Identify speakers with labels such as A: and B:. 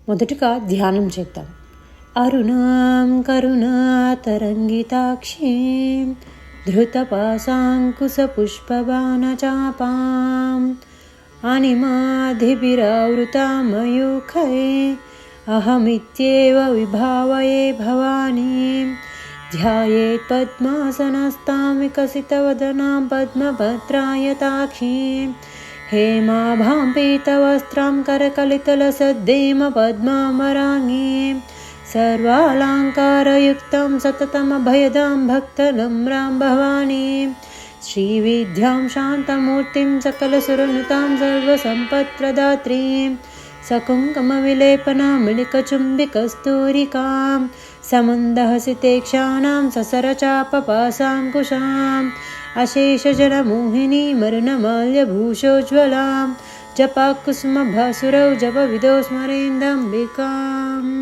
A: మొదటగా ధ్యానం చేద్దాం. అరుణాం కరుణాతరంగితాక్షీం ధృతపాశాంకుశపుష్పబాణచాపాం అనిమాధిభిరావృతాం మయూఖై అహమిత్యేవ విభావయే భవానీం ధ్యాయేత్ పద్మాసనస్తాం వికసితవదనాం పద్మపత్రాయతాక్షీం हेमाभां पीतवस्त्रां करकलितलसद्देम पद्मामराङ्गीं सर्वालङ्कारयुक्तं सततमभयदां भक्तनम्रां भवानीं श्रीविद्यां शान्तमूर्तिं सकलसुरनुतां सर्वसम्पत्प्रदात्रीं सकुङ्कुमविलेपनां मिलिकचुम्बिकस्तूरिकां समन्दहसितेक्षाणां ससरचापपाशाङ्कुशाम् अशेषजनमोहिनी मरुणमाल्यभूषोज्ज्वलां जपाकुसुमभासुरौ जपविदौ स्मरेन्दम्बिकाम्.